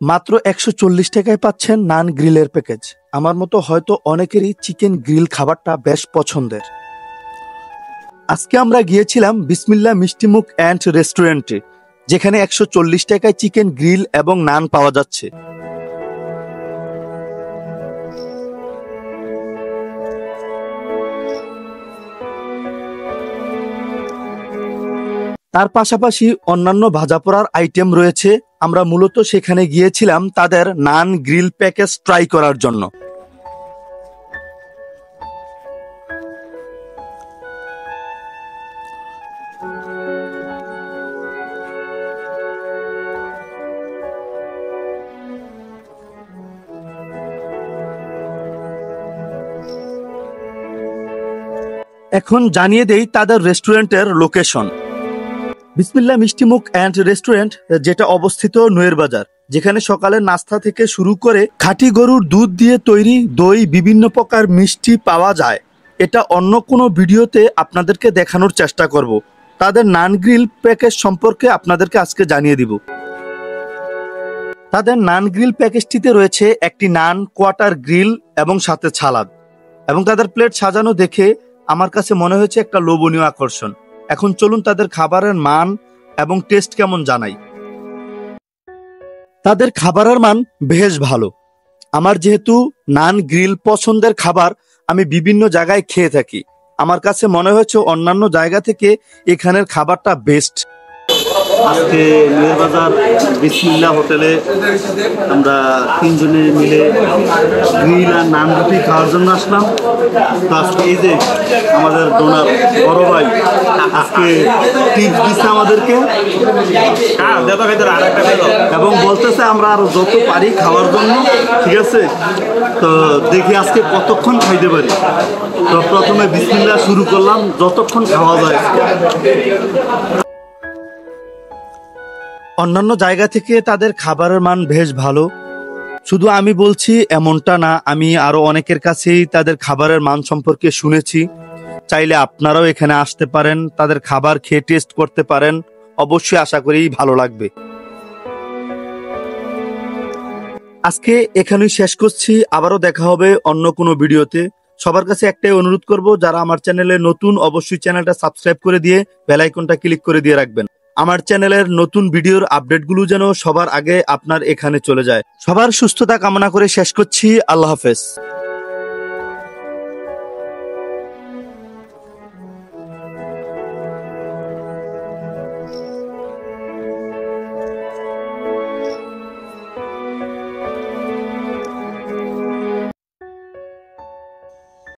মাত্র ১৪০ টাকায় পাচ্ছেন নান গ্রিলের প্যাকেজ। আমার মতো হয়তো অনেকেরই চিকেন গ্রিল খাবারটা বেশ পছন্দের। আজকে আমরা গিয়েছিলাম বিসমিল্লাহ মিষ্টিমুখ অ্যান্ড রেস্টুরেন্টে, যেখানে ১৪০ টাকায় চিকেন গ্রিল এবং নান পাওয়া যাচ্ছে। তার পাশাপাশি অন্যান্য ভাজা পোড়ার আইটেম রয়েছে। আমরা মূলত সেখানে গিয়েছিলাম তাদের নান গ্রিল প্যাকেজ ট্রাই করার জন্য। এখন জানিয়ে দেই তাদের রেস্টুরেন্টের লোকেশন। বিসমিল্লাহ মিষ্টিমুখ অ্যান্ড রেস্টুরেন্ট, যেটা অবস্থিত নূয়ের বাজার, যেখানে সকালের নাস্তা থেকে শুরু করে খাঁটি গরুর দুধ দিয়ে তৈরি দই, বিভিন্ন প্রকার মিষ্টি পাওয়া যায়। এটা অন্য কোনো ভিডিওতে আপনাদেরকে দেখানোর চেষ্টা করব। তাদের নান গ্রিল প্যাকেজ সম্পর্কে আপনাদেরকে আজকে জানিয়ে দিব। তাদের নান গ্রিল প্যাকেজটিতে রয়েছে একটি নান, কোয়ার্টার গ্রিল এবং সাথে সালাদ, এবং তাদের প্লেট সাজানো দেখে আমার কাছে মনে হয়েছে একটা লোভনীয় আকর্ষণ। এখন চলুন তাদের খাবারের মান এবং টেস্ট কেমন জানাই। তাদের খাবারের মান বেশ ভালো। আমার যেহেতু নান গ্রিল পছন্দের খাবার, আমি বিভিন্ন জায়গায় খেয়ে থাকি। আমার কাছে মনে হয়েছে অন্যান্য জায়গা থেকে এখানের খাবারটা বেস্ট। আজকে নূয়ের বাজার বিসমিল্লাহ হোটেলে আমরা তিনজনে মিলে গ্রিল আর নান রুটি খাওয়ার জন্য আসলাম। তো আজকে এই যে আমাদের ডোনার বড় ভাই আজকে টিপস দিচ্ছে আমাদেরকে, এবং বলতেছে আমরা আরো যত পারি খাওয়ার জন্য, ঠিক আছে? তো দেখি আজকে কতক্ষণ খাইতে পারি। তো প্রথমে বিসমিল্লাহ শুরু করলাম, যতক্ষণ খাওয়া যায়। অন্যান্য জায়গা থেকে তাদের খাবারের মান বেশ ভালো। শুধু আমি বলছি এমনটা না, আমি আরো অনেকের কাছেই তাদের খাবারের মান সম্পর্কে শুনেছি। চাইলে আপনারাও এখানে আসতে পারেন, তাদের খাবার খেয়ে টেস্ট করতে পারেন। অবশ্যই আশা করি ভালো লাগবে। আজকে এখানেই শেষ করছি, আবারও দেখা হবে অন্য কোনো ভিডিওতে। সবার কাছে একটাই অনুরোধ করব, যারা আমার চ্যানেলে নতুন অবশ্যই চ্যানেলটা সাবস্ক্রাইব করে দিয়ে বেল আইকনটা ক্লিক করে দিয়ে রাখবেন। আমার চ্যানেলের নতুন ভিডিওর আপডেটগুলো যেন সবার আগে আপনার এখানে চলে যায়। সবার সুস্থতা কামনা করে শেষ করছি। আল্লাহ হাফেজ।